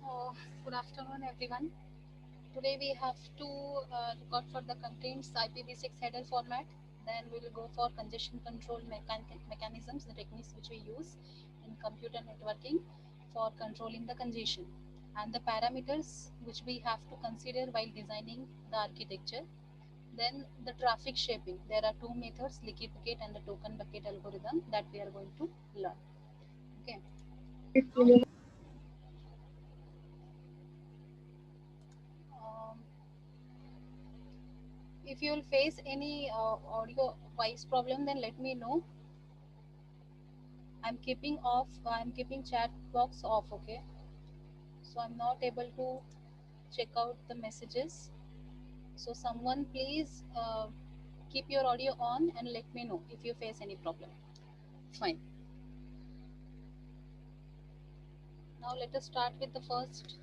So, good afternoon, everyone. Today we have to record for the contents IPv6 header format. Then we will go for congestion control mechanisms, the techniques which we use in computer networking for controlling the congestion, and the parameters which we have to consider while designing the architecture. Then the traffic shaping. There are two methods, leaky bucket and the token bucket algorithm, that we are going to learn. Okay. Um, if you will face any audio voice problem, then let me know. I'm keeping chat box off. Okay, so I'm not able to check out the messages. So someone please keep your audio on and let me know if you face any problem. Fine. Now let us start with the first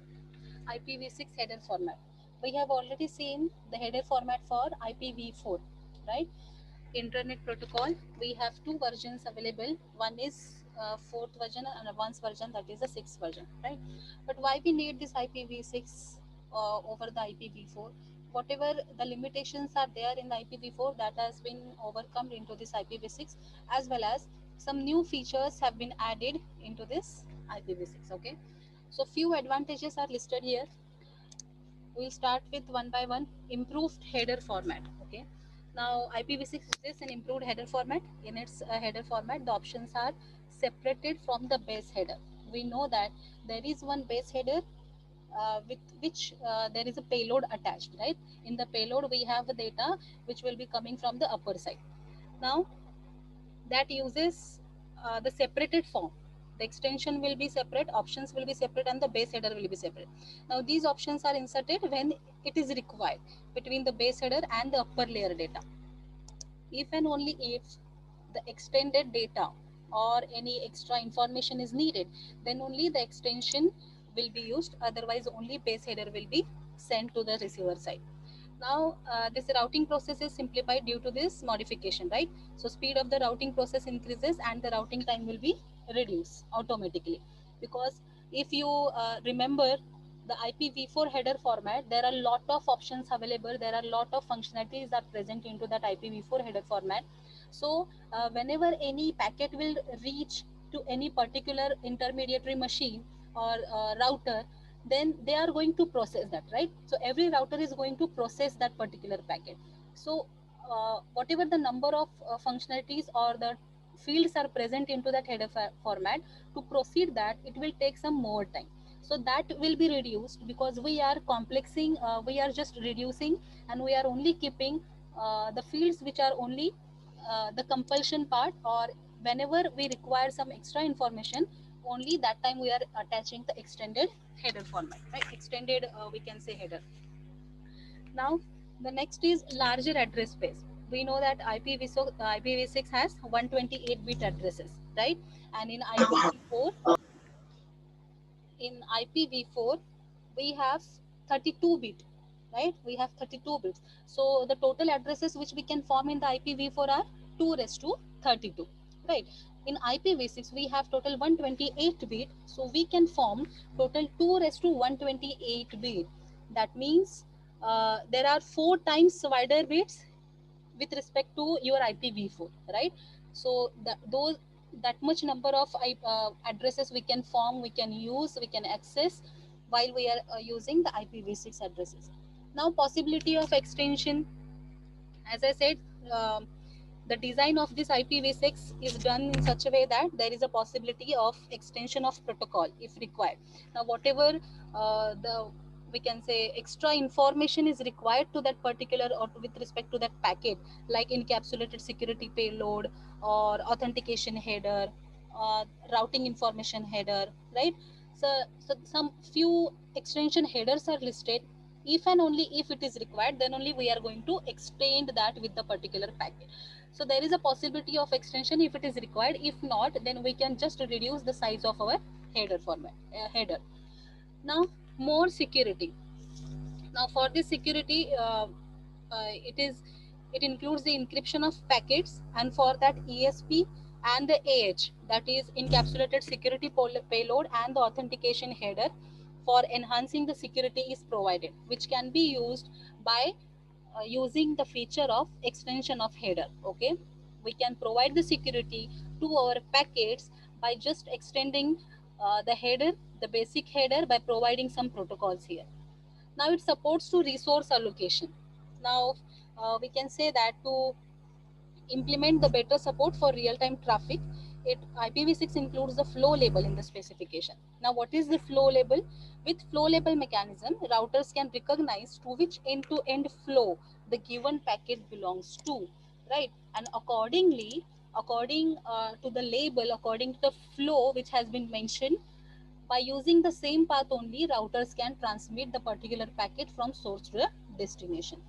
IPv6 header format. We have already seen the header format for IPv4, right? Internet protocol. We have two versions available. One is fourth version and advanced version, that is the sixth version, right? But why we need this IPv6 over the IPv4? Whatever the limitations are there in the IPv4, that has been overcome into this IPv6, as well as some new features have been added into this IPv6. Okay, so few advantages are listed here. We'll start with one by one. Improved header format. Okay, now IPv6 is an improved header format. In its header format, the options are separated from the base header. We know that there is one base header with which there is a payload attached, right? In the payload we have the data which will be coming from the upper side. Now that uses the separated form. The extension will be separate, options will be separate, and the base header will be separate. Now these options are inserted when it is required between the base header and the upper layer data. If and only if the extended data or any extra information is needed, then only the extension will be used. Otherwise only base header will be sent to the receiver side. Now this routing process is simplified due to this modification, right? So speed of the routing process increases and the routing time will be reduced automatically, because if you remember the IPv4 header format, there are a lot of options available, there are a lot of functionalities that present into that IPv4 header format. So whenever any packet will reach to any particular intermediary machine or router, then they are going to process that, right? So every router is going to process that particular packet. So whatever the number of functionalities or the fields are present into that header format, to proceed that it will take some more time. So that will be reduced, because we are complexing, we are just reducing, and we are only keeping the fields which are only the compulsion part, or whenever we require some extra information, only that time we are attaching the extended header format, right? Extended, we can say, header. Now the next is larger address space. We know that IPv6 has 128-bit addresses, right? And in IPv4 we have 32 bit, right? We have 32 bits. So the total addresses which we can form in the IPv4 are 2 raised to 32, right? In IPv6 we have total 128 bit, so we can form total 2 raised to 128 bit. That means there are 4 times wider bits with respect to your IPv4, right? So those, that much number of addresses we can form, we can use, we can access while we are using the IPv6 addresses. Now possibility of extension, as I said, the design of this IPv6 is done in such a way that there is a possibility of extension of protocol if required. Now whatever the, we can say, extra information is required to that particular, or with respect to that packet, like encapsulated security payload or authentication header, routing information header, right? So some few extension headers are listed. If and only if it is required, then only we are going to extend that with the particular packet. So there is a possibility of extension if it is required. If not, then we can just reduce the size of our header format, Now more security. Now for this security, it includes the encryption of packets, and for that ESP and the AH, that is encapsulated security payload, and the authentication header. for enhancing the security is provided, which can be used by using the feature of extension of header. Okay, we can provide the security to our packets by just extending the header, the basic header, by providing some protocols here. Now it supports to resource allocation. Now we can say that to implement the better support for real-time traffic, IPv6 includes the flow label in the specification. Now, what is the flow label? With flow label mechanism, routers can recognize to which end-to-end flow the given packet belongs to, right? And accordingly, according to the label, according to the flow which has been mentioned, by using the same path only, routers can transmit the particular packet from source to the destination.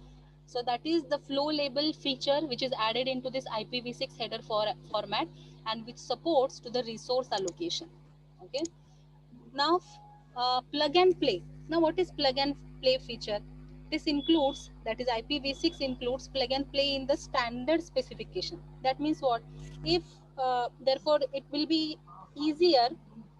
So that is the flow label feature which is added into this IPv6 header format, and which supports to the resource allocation. Okay. Now plug and play. Now what is plug and play feature? This includes, that is IPv6 includes plug and play in the standard specification. That means what? If therefore it will be easier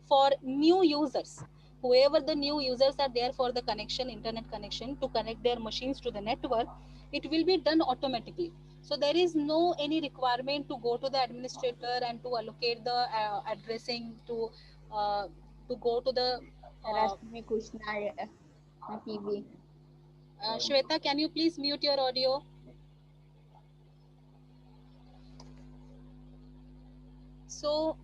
for new users, whoever the new users are there for the connection, internet connection, to connect their machines to the network, it will be done automatically. So there is no any requirement to go to the administrator and to allocate the addressing uh, to go to the Rashmi Kushnaya, my PV. Shweta, can you please mute your audio? So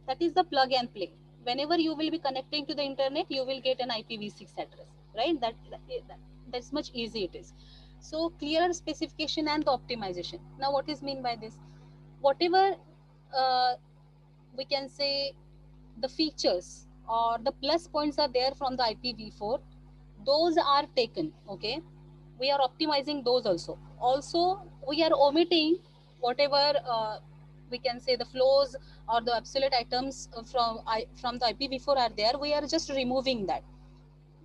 that is the plug and play. Whenever you will be connecting to the internet, you will get an IPv6 address, right? That's much easy it is. So clearer specification and the optimization. Now, what is mean by this? Whatever uh, we can say the features or the plus points are there from the IPv4, those are taken. Okay, we are optimizing those also we are omitting whatever we can say the flows or the obsolete items from the IPv4 are there. We are just removing that,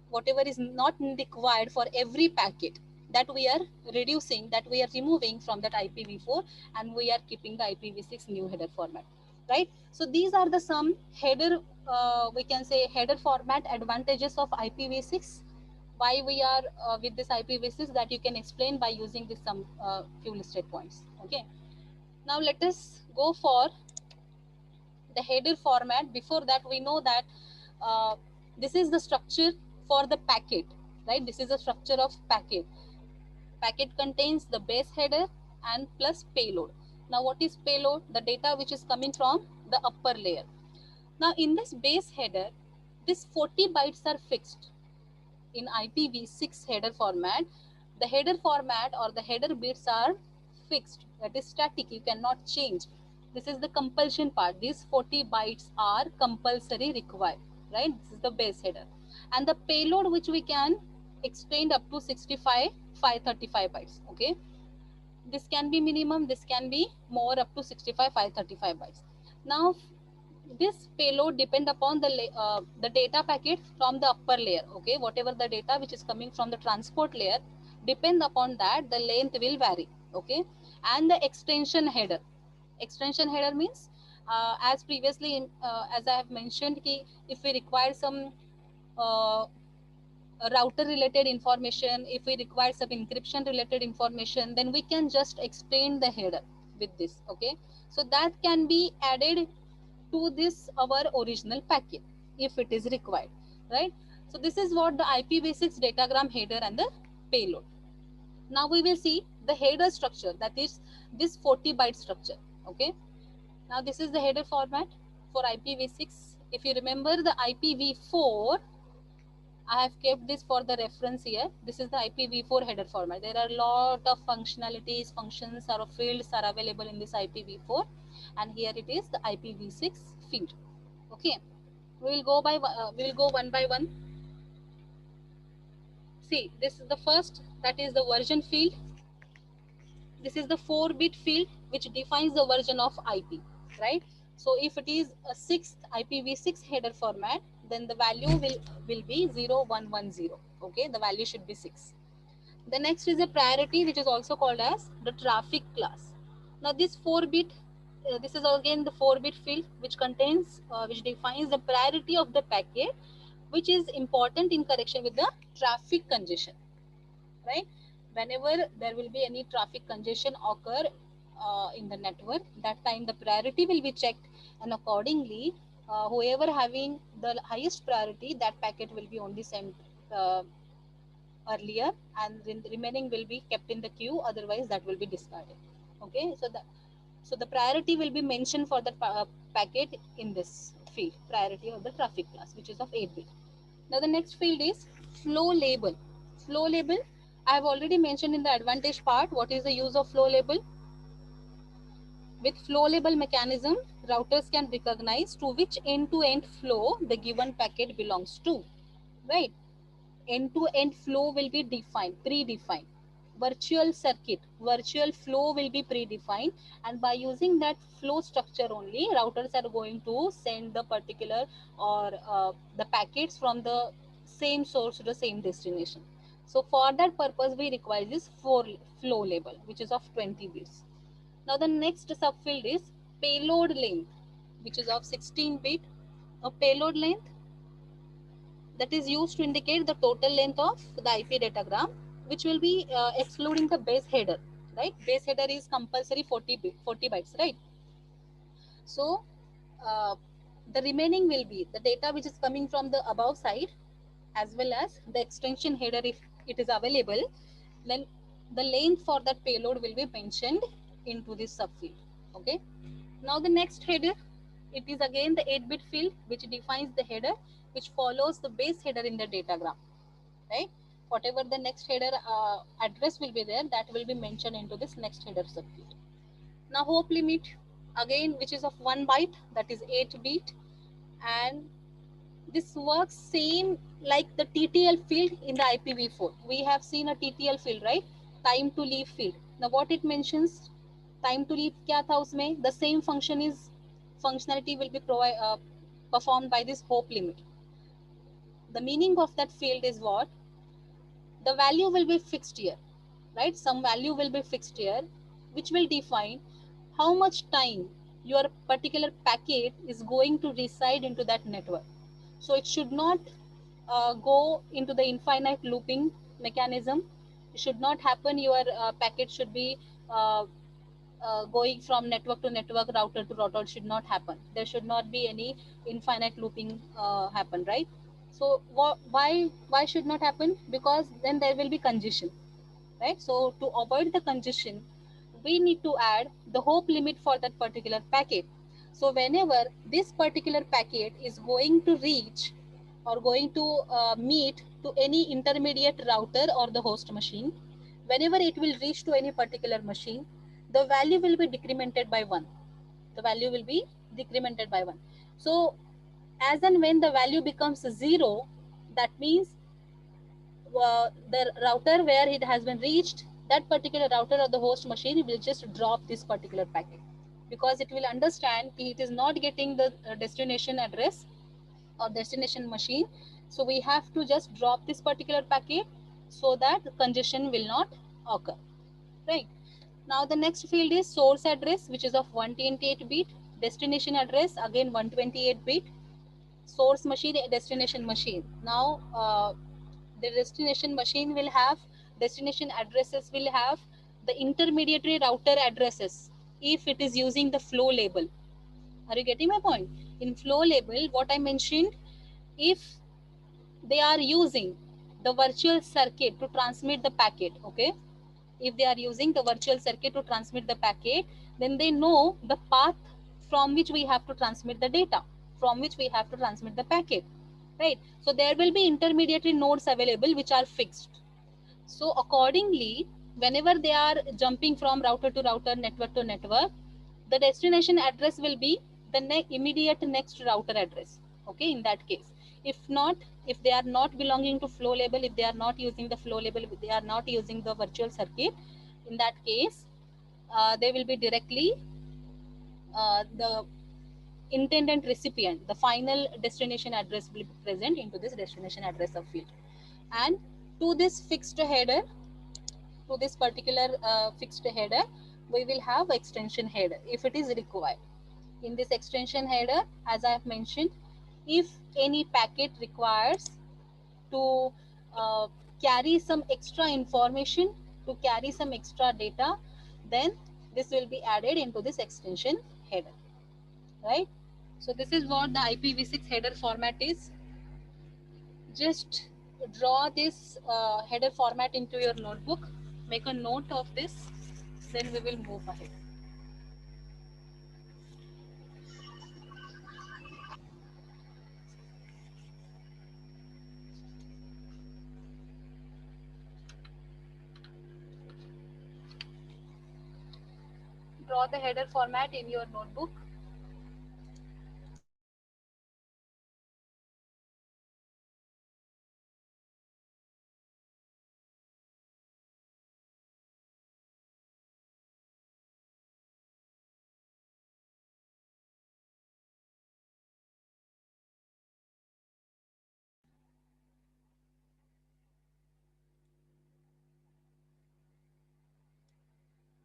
whatever is not required for every packet, that we are reducing, that we are removing from that IPv4, and we are keeping the IPv6 new header format, right? So these are the some header we can say header format advantages of IPv6. Why we are with this IPv6, that you can explain by using this some few listed points. Okay, now let us go for the header format. Before that, we know that uh, this is the structure for the packet, right? This is the structure of packet. Packet contains the base header and plus payload. Now what is payload? The data which is coming from the upper layer. Now in this base header, this 40 bytes are fixed. In IPv6 header format, the header format or the header bits are fixed, that is static, you cannot change. This is the compulsion part. These 40 bytes are compulsory required, right? This is the base header. And the payload which we can extend up to 65 535 bytes. Okay, this can be minimum, this can be more, up to 65 535 bytes. Now this payload depend upon the data packet from the upper layer. Okay, whatever the data which is coming from the transport layer, depend upon that the length will vary. Okay, and the extension header means as previously as I have mentioned ki, if we require some uh, router related information, if we require some encryption related information, then we can just extend the header with this. Okay, so that can be added to this our original packet if it is required, right? So this is what the IPv6 datagram header and the payload. Now we will see the header structure, that is this 40 byte structure. Okay, now this is the header format for IPv6. If you remember the IPv4, I have kept this for the reference here. This is the IPv4 header format. There are a lot of functionalities, functions or fields are available in this IPv4, and here it is the IPv6 field. Okay, we will go one by one. See, this is the first, that is the version field. This is the 4-bit field which defines the version of IP, right? So if it is a sixth IPv6 header format, then the value will be 0110. Okay, the value should be 6. The next is a priority, which is also called as the traffic class. Now this 4-bit, this is again the 4-bit field which contains, which defines the priority of the packet which is important in connection with the traffic congestion, right? Whenever there will be any traffic congestion occur in the network, that time the priority will be checked, and accordingly whoever having the highest priority, that packet will be only sent uh, earlier, and the remaining will be kept in the queue, otherwise that will be discarded. Okay, so the priority will be mentioned for the packet in this field, priority of the traffic class, which is of 8 bit. Now the next field is flow label. Flow label, I have already mentioned in the advantage part what is the use of flow label. With flow label mechanism, routers can recognize to which end-to-end flow the given packet belongs to, right? End-to-end flow will be defined, predefined. Virtual flow will be predefined, and by using that flow structure only, routers are going to send the particular or the packets from the same source to the same destination. So for that purpose, we require this flow label, which is of 20 bits. Now the next subfield is payload length, which is of 16 bit. A payload length that is used to indicate the total length of the IP datagram, which will be excluding the base header, right? Base header is compulsory 40 bytes, right? So uh, the remaining will be the data which is coming from the above side, as well as the extension header if it is available. Then the length for that payload will be mentioned into this subfield. Okay. Now the next header, it is again the 8-bit field which defines the header, which follows the base header in the datagram, right? Whatever the next header address will be there, that will be mentioned into this next header subfield. Now hope limit, again, which is of 1 byte, that is 8-bit, and this works same like the TTL field in the IPv4. We have seen a TTL field, right? Time to leave field. Now what it mentions, time to leave kya tha usme? The same functionality will be performed by this hope limit. The meaning of that field is what? The value will be fixed here, right? Some value will be fixed here, which will define how much time your particular packet is going to reside into that network. So it should not go into the infinite looping mechanism. It should not happen. Your packet should be going from network to network, router to router. It should not happen. There should not be any infinite looping happen, right? So why should not happen? Because then there will be congestion, right? So to avoid the congestion, we need to add the hope limit for that particular packet. So whenever this particular packet is going to reach or going to meet to any intermediate router or the host machine, whenever it will reach to any particular machine, the value will be decremented by 1. The value will be decremented by 1. So as and when the value becomes 0, that means the router where it has been reached, that particular router or the host machine will just drop this particular packet, because it will understand it is not getting the destination address or destination machine. So we have to just drop this particular packet so that congestion will not occur, right? Now the next field is source address, which is of 128 bit. Destination address, again 128 bit. Source machine, destination machine. Now the destination machine will have, destination addresses will have the intermediary router addresses if it is using the flow label. Are you getting my point? In flow label, what I mentioned, if they are using the virtual circuit to transmit the packet, okay, if they are using the virtual circuit to transmit the packet, then they know the path from which we have to transmit the data, from which we have to transmit the packet, right? So there will be intermediary nodes available which are fixed. So accordingly, whenever they are jumping from router to router, network to network, the destination address will be the immediate next router address. Okay, in that case. If not, if they are not belonging to flow label, if they are not using the flow label, if they are not using the virtual circuit, in that case, they will be directly the intended recipient, the final destination address will be present into this destination address of field. And to this fixed header, to this particular fixed header, we will have extension header if it is required. In this extension header, as I have mentioned, if any packet requires to carry some extra information, to carry some extra data, then this will be added into this extension header, right? So this is what the IPv6 header format is. Just draw this header format into your notebook, make a note of this, then we will move ahead. Draw the header format in your notebook.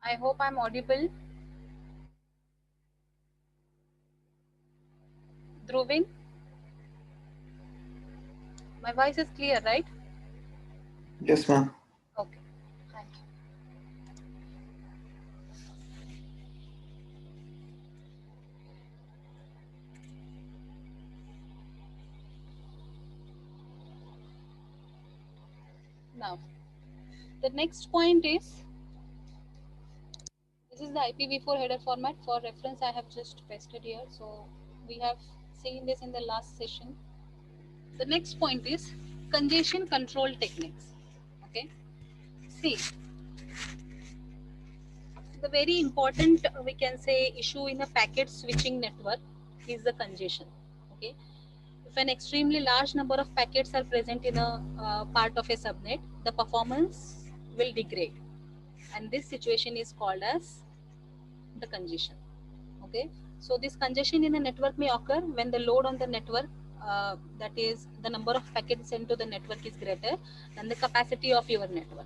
I hope I'm audible. Dhruvin, my voice is clear, right? Yes, ma'am. Okay, thank you. Now, the next point is, this is the IPv4 header format. For reference, I have just pasted here. So we have seen this in the last session. The next point is congestion control techniques. Okay, see, the very important we can say issue in a packet switching network is the congestion. Okay, if an extremely large number of packets are present in a part of a subnet, the performance will degrade, and this situation is called as the congestion. Okay, so this congestion in a network may occur when the load on the network, that is the number of packets sent to the network, is greater than the capacity of your network,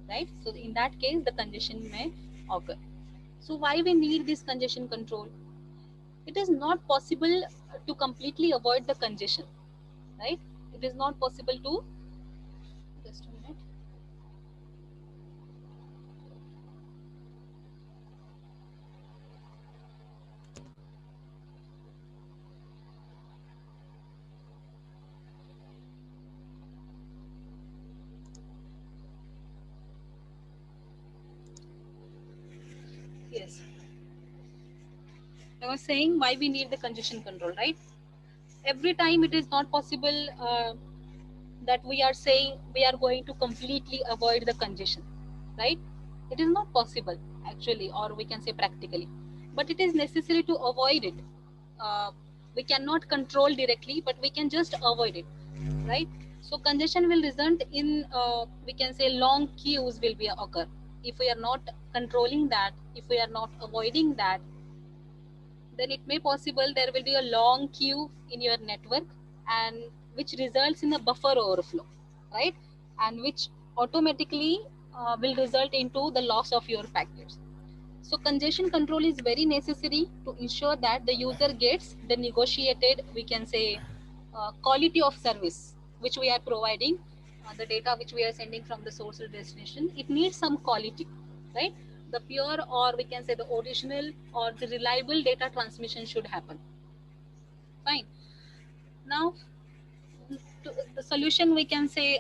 right? So in that case the congestion may occur. So why we need this congestion control? It is not possible to completely avoid the congestion, right? It is not possible to, just a minute. Yes, I was saying why we need the congestion control, right? Every time it is not possible that we are saying we are going to completely avoid the congestion, right? It is not possible actually, or we can say practically, but it is necessary to avoid it. uh, we cannot control directly, but we can just avoid it, right? So congestion will result in we can say long queues will be occur. If we are not controlling that, if we are not avoiding that, then it may possible there will be a long queue in your network, and which results in a buffer overflow, right? And which automatically will result into the loss of your packets. So congestion control is very necessary to ensure that the user gets the negotiated, we can say, quality of service which we are providing. The data which we are sending from the source to destination, it needs some quality, right? The pure, or we can say the original or the reliable data transmission should happen. Fine. Now, the solution, we can say,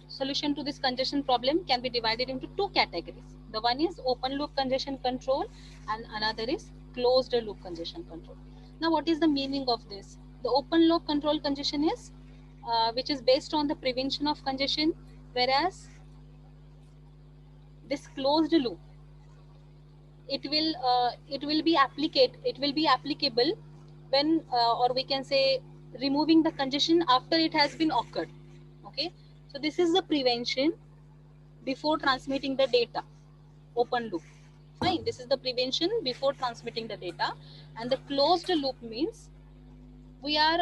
solution to this congestion problem can be divided into two categories. The one is open loop congestion control, and another is closed loop congestion control. Now, what is the meaning of this? The open loop control congestion is which is based on the prevention of congestion, whereas this closed loop, it will be applicable when or we can say removing the congestion after it has been occurred. Okay, so this is the prevention before transmitting the data, open loop. Fine, this is the prevention before transmitting the data. And the closed loop means we are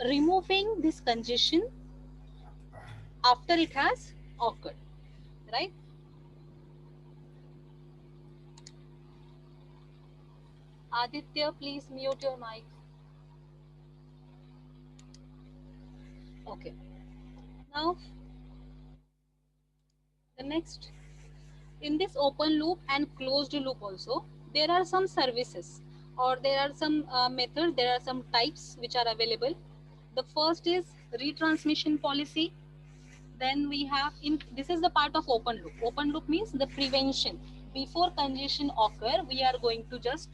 removing this congestion after it has occurred, right? Aditya, please mute your mic. Okay. Now, the next, in this open loop and closed loop also, there are some services or there are some methods, there are some types which are available. The first is retransmission policy. Then we have, in this is the part of open loop. Open loop means the prevention. Before congestion occur, we are going to just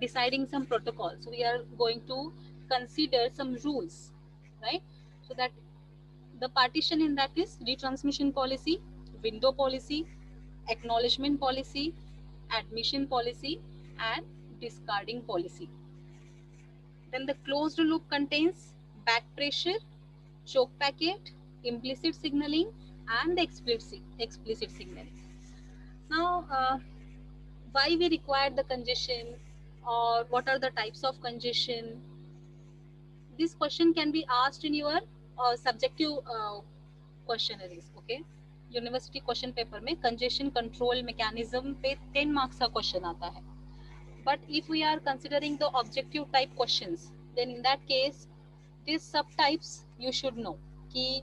deciding some protocols. We are going to consider some rules, right? So that the partition in that is retransmission policy, window policy, acknowledgement policy, admission policy, and discarding policy. Then the closed loop contains back pressure, choke packet, implicit signaling, and the explicit signaling. Now, why we require the congestion, or what are the types of congestion? This question can be asked in your subjective questionnaires. Okay, university question paper में congestion control mechanism पे 10 marks का question आता है. But if we are considering the objective type questions, then in that case, these subtypes you should know. Ki,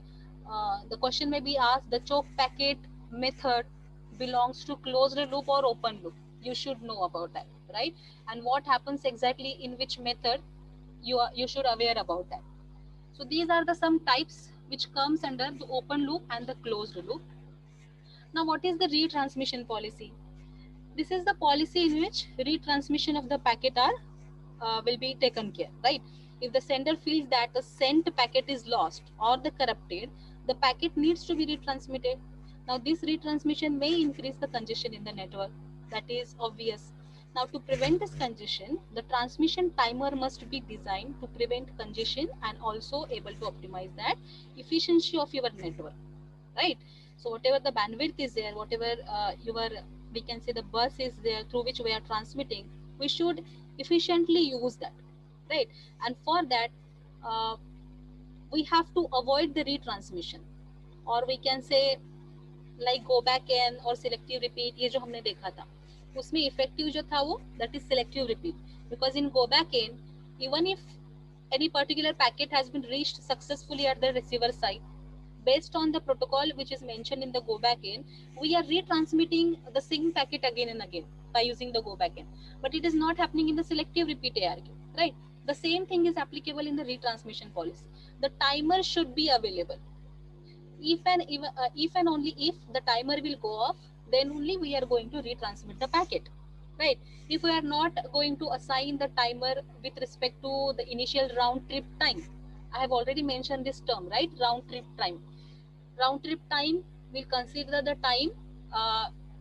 the question may be asked, the choke packet method belongs to closed loop or open loop. You should know about that, right? And what happens exactly in which method, you should aware about that. So these are the some types which comes under the open loop and the closed loop. Now, what is the retransmission policy? This is the policy in which retransmission of the packet are will be taken care, right? If the sender feels that the sent packet is lost or the corrupted, the packet needs to be retransmitted. Now, this retransmission may increase the congestion in the network. That is obvious. Now, to prevent this congestion, the transmission timer must be designed to prevent congestion and also able to optimize that efficiency of your network, right? So whatever the bandwidth is there, whatever your, we can say the bus is there through which we are transmitting, we should efficiently use that, right? And for that, we have to avoid the retransmission, or we can say like go back and or selective repeat. ये जो हमने देखा था, उसमें effective जो था वो, that is selective repeat, because in go back in, even if any particular packet has been reached successfully at the receiver side, based on the protocol which is mentioned in the go back in, we are retransmitting the same packet again and again by using the go back in, but it is not happening in the selective repeat ARQ, right? The same thing is applicable in the retransmission policy. The timer should be available. If and only if the timer will go off, then only we are going to retransmit the packet, right? If we are not going to assign the timer with respect to the initial round trip time, I have already mentioned this term, right? Round trip time. Round trip time will consider the time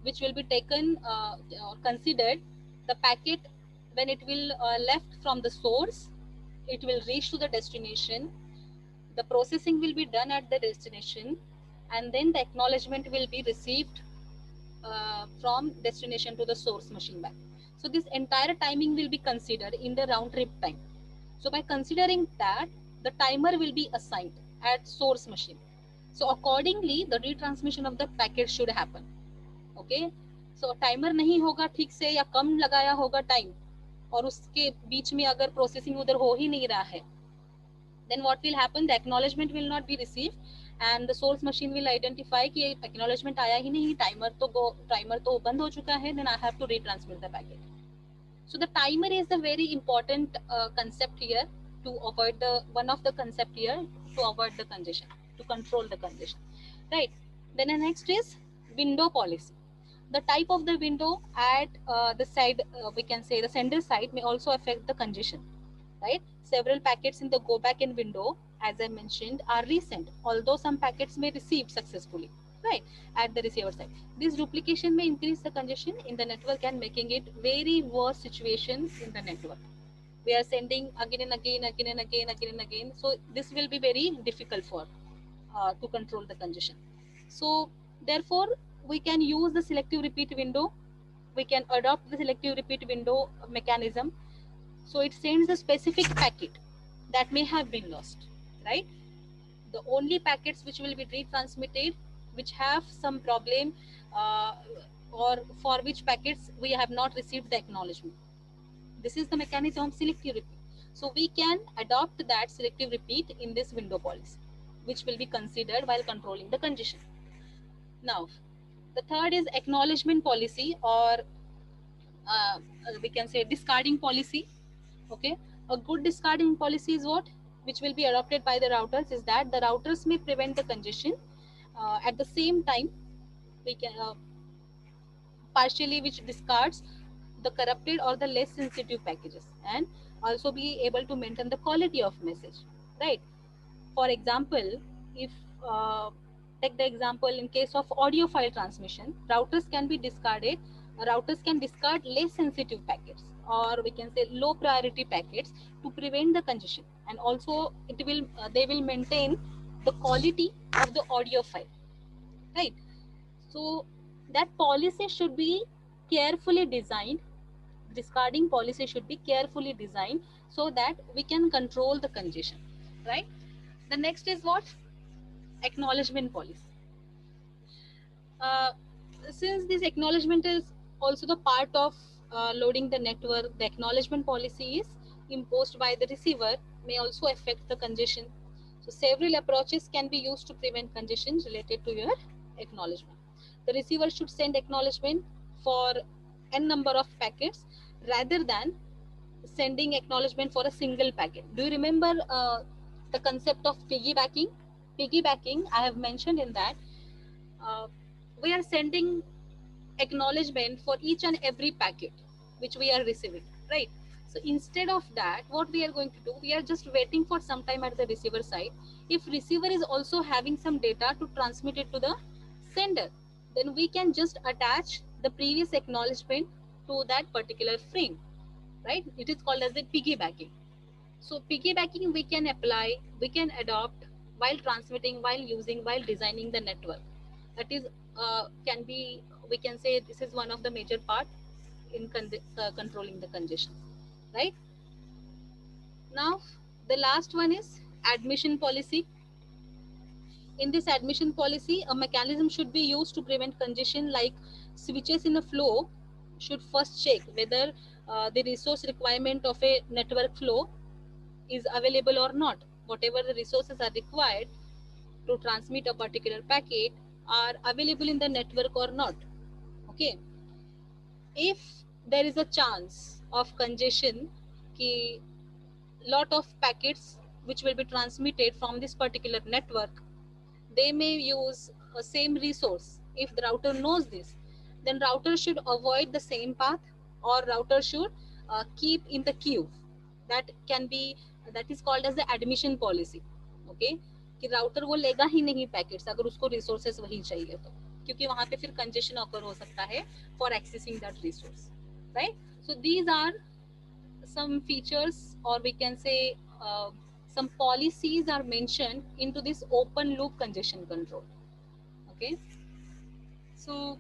which will be taken or considered the packet when it will left from the source, it will reach to the destination, the processing will be done at the destination, and then the acknowledgement will be received from destination to the source machine back. So this entire timing will be considered in the round trip time. So by considering that, the timer will be assigned at source machine. So accordingly, the retransmission of the packet should happen. Okay. So timer नहीं होगा ठीक से, या कम लगाया होगा time, और उसके बीच में अगर processing उधर हो ही नहीं रहा है, then what will happen? The acknowledgement will not be received, and the source machine will identify कि acknowledgement आया ही नहीं, timer तो बंद हो चुका है, then I have to retransmit the packet. So the timer is a very important concept here to avoid the one of the concept here to avoid the congestion, to control the congestion, right? Then the next is window policy. The type of the window at the side, we can say the sender side, may also affect the congestion, right? Several packets in the go back in window, as I mentioned, are resent, although some packets may receive successfully, right, at the receiver side. This duplication may increase the congestion in the network and making it very worse situation in the network. We are sending again and again, again and again, again and again. So this will be very difficult for to control the congestion. So therefore, we can use the selective repeat window. We can adopt the selective repeat window mechanism. So it sends a specific packet that may have been lost, right? The only packets which will be retransmitted, which have some problem, or for which packets we have not received the acknowledgement. This is the mechanism of selective repeat. So we can adopt that selective repeat in this window policy. which will be considered while controlling the congestion. Now, the third is acknowledgement policy, or we can say discarding policy. Okay, a good discarding policy is what, which will be adopted by the routers, is that the routers may prevent the congestion, at the same time we can partially which discards the corrupted or the less sensitive packages, and also be able to maintain the quality of message, right? For example, if take the example in case of audio file transmission, routers can be discarded. Routers can discard less sensitive packets, or we can say low priority packets, to prevent the congestion, and also it will they will maintain the quality of the audio file, right? So that policy should be carefully designed. Discarding policy should be carefully designed so that we can control the congestion, right? The next is what? Acknowledgement policy. Uh, since this acknowledgement is also the part of loading the network, the acknowledgement policy is imposed by the receiver may also affect the congestion. So several approaches can be used to prevent congestion related to your acknowledgement. The receiver should send acknowledgement for n number of packets rather than sending acknowledgement for a single packet. Do you remember the concept of piggybacking? Piggybacking, I have mentioned in that uh, we are sending acknowledgement for each and every packet which we are receiving, right? So instead of that, what we are going to do, we are just waiting for some time at the receiver side. If receiver is also having some data to transmit it to the sender, then we can just attach the previous acknowledgement to that particular frame, right? It is called as the piggybacking. So piggybacking we can apply, we can adopt while transmitting, while using, while designing the network. That is can be, we can say this is one of the major part in controlling the congestion, right? Now the last one is admission policy. In this admission policy, a mechanism should be used to prevent congestion, like switches in a flow should first check whether the resource requirement of a network flow is available or not. Whatever the resources are required to transmit a particular packet are available in the network or not. Okay, if there is a chance of congestion, ki lot of packets which will be transmitted from this particular network, they may use a same resource. If the router knows this, then router should avoid the same path, or router should keep in the queue. That can be, that is called as the admission policy. Okay, कि router वो लेगा ही नहीं packets अगर उसको resources वही चाहिए तो, क्योंकि वहां पे फिर कंजेशन ऑकर हो सकता है for accessing that resource, right? So these are some features, or we can say some policies are mentioned into this open loop congestion control. Okay, so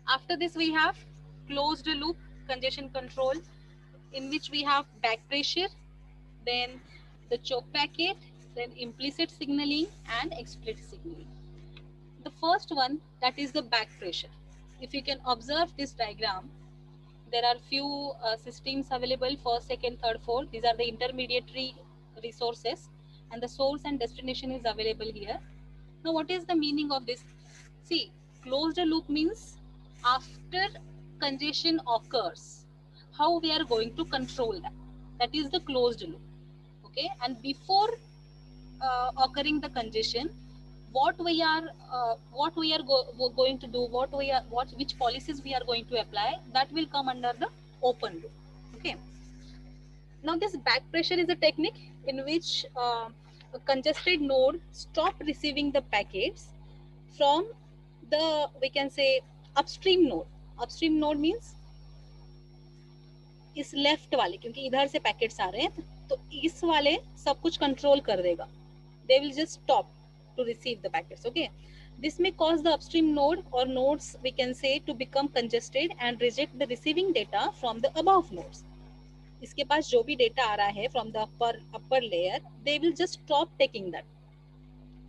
after this we have closed loop congestion control, in which we have back pressure, then the choke packet, then implicit signaling and explicit signaling. The first one, that is the back pressure. If you can observe this diagram, there are few systems available, first, second, third, fourth. These are the intermediary resources, and the source and destination is available here. Now, what is the meaning of this? See, closed loop means after congestion occurs, how we are going to control that. That is the closed loop. Okay, and before occurring the congestion, what we are going to do, which policies we are going to apply, that will come under the open loop. Okay, now this back pressure is a technique in which a congested node stop receiving the packets from the, we can say, upstream node. Upstream node means इस left वाले, क्योंकि इधर से packets आ रहे हैं तो इस वाले सब कुछ कंट्रोल कर देगा. They will just stop to receive the packets. Okay, this may cause the upstream node or nodes, we can say, to become congested and reject the receiving data from the above nodes. इसके पास जो भी data आ रहा है from the upper layer, they will just stop taking that,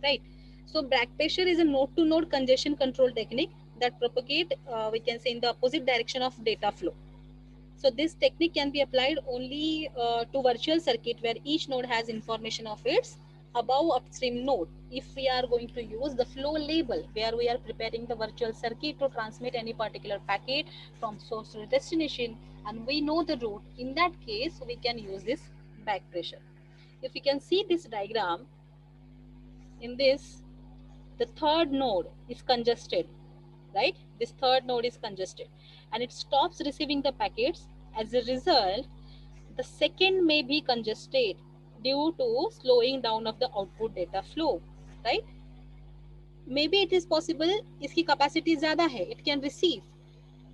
right? So back pressure is a node to node congestion control technique that propagate, we can say, in the opposite direction of data flow. So this technique can be applied only to virtual circuit where each node has information of its above upstream node, if we are going to use the flow label, where we are preparing the virtual circuit to transmit any particular packet from source to destination, and we know the route, in that case we can use this back pressure. If you can see this diagram, in this the third node is congested, right? This third node is congested and it stops receiving the packets. As a result, the second may be congested due to slowing down of the output data flow, right? Maybe it is possible इसकी capacity ज़्यादा है, it can receive,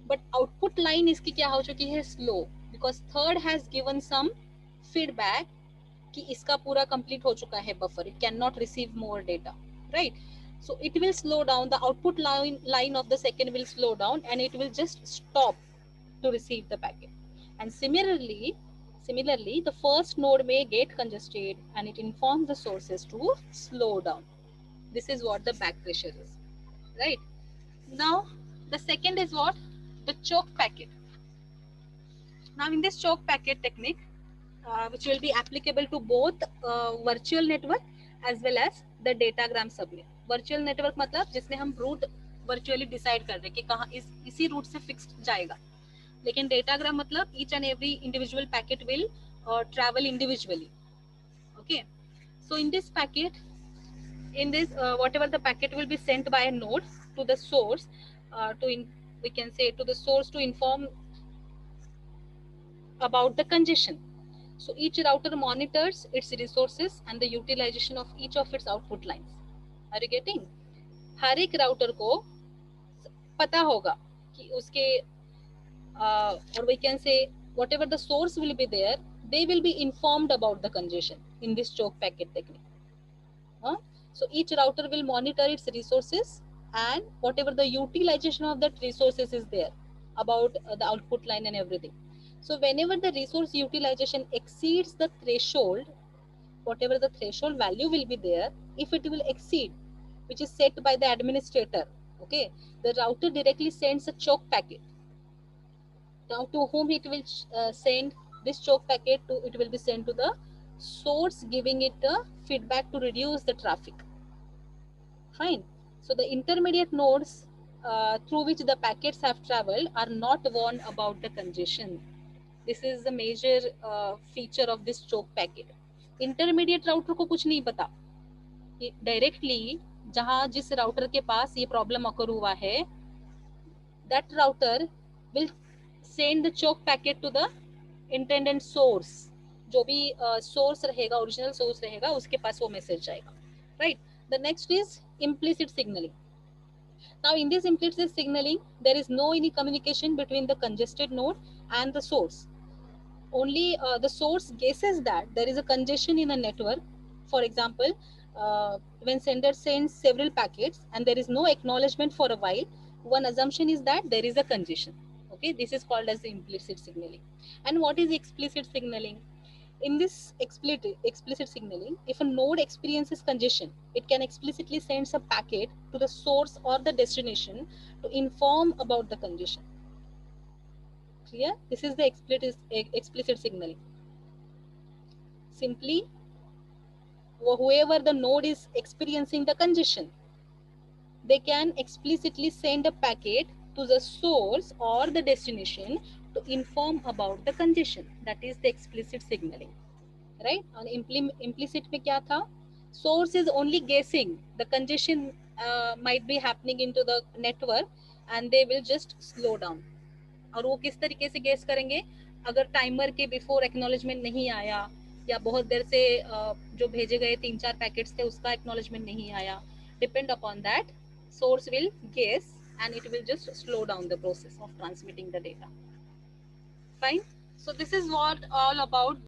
but output line इसकी क्या हो चुकी है, slow, because third has given some feedback कि इसका पूरा complete हो चुका है buffer, it cannot receive more data, right? So it will slow down, the output line of the second will slow down and it will just stop to receive the packet. And similarly, the first node may get congested and it informs the sources to slow down. This is what the back pressure is, right? Now, the second is what? The choke packet. Now, in this choke packet technique, which will be applicable to both virtual network as well as the datagram subnet. Virtual network मतलब जिसमें हम route virtually decide कर रहे हैं कि कहाँ इसी route से fixed जाएगा. लेकिन datagram मतलब each and every individual packet will travel individually. Okay. So in this packet, whatever the packet will be sent by a node to the source, we can say to the source to inform about the congestion. So each router monitors its resources and the utilization of each of its output lines. Are you getting? हर एक router को पता होगा कि उसके or we can say whatever the source will be there, they will be informed about the congestion in this choke packet technique. So each router will monitor its resources and whatever the utilization of that resources is there about the output line and everything. So whenever the resource utilization exceeds the threshold, whatever the threshold value will be there, if it will exceed, which is set by the administrator, okay, the router directly sends a choke packet. Now to whom it will send this choke packet to? It will be sent to the source, giving it a feedback to reduce the traffic. Fine. So the intermediate nodes through which the packets have traveled are not warned about the congestion. This is the major feature of this choke packet. Intermediate router को कुछ नहीं पता. Directly जहाँ जिस router के पास ये problem occur हुआ है, that router will send the choke packet to the intended source. जो भी source रहेगा, original source रहेगा, उसके पास वो message जाएगा. Right. The next is implicit signaling. Now in this implicit signaling, there is no any communication between the congested node and the source. Only the source guesses that there is a congestion in a network. For example, when sender sends several packets and there is no acknowledgement for a while, one assumption is that there is a congestion. Okay, this is called as the implicit signaling. And what is explicit signaling? In this explicit signaling, if a node experiences congestion, it can explicitly send a packet to the source or the destination to inform about the congestion. Clear? This is the explicit signaling. Simply, whoever the node is experiencing the congestion, they can explicitly send a packet to the source or the destination to inform about the congestion. That is the explicit signaling, right? And implicit में क्या था? Source is only guessing the congestion might be happening into the network and they will just slow down. और वो किस तरीके से guess करेंगे? अगर टाइमर के बिफोर एक्नॉलेजमेंट नहीं आया या बहुत देर से जो भेजे गए 3-4 पैकेट्स थे उसका एक्नॉलेजमेंट नहीं आया, depend upon that source will guess and it will just slow down the process of transmitting the data. Fine. So this is what all about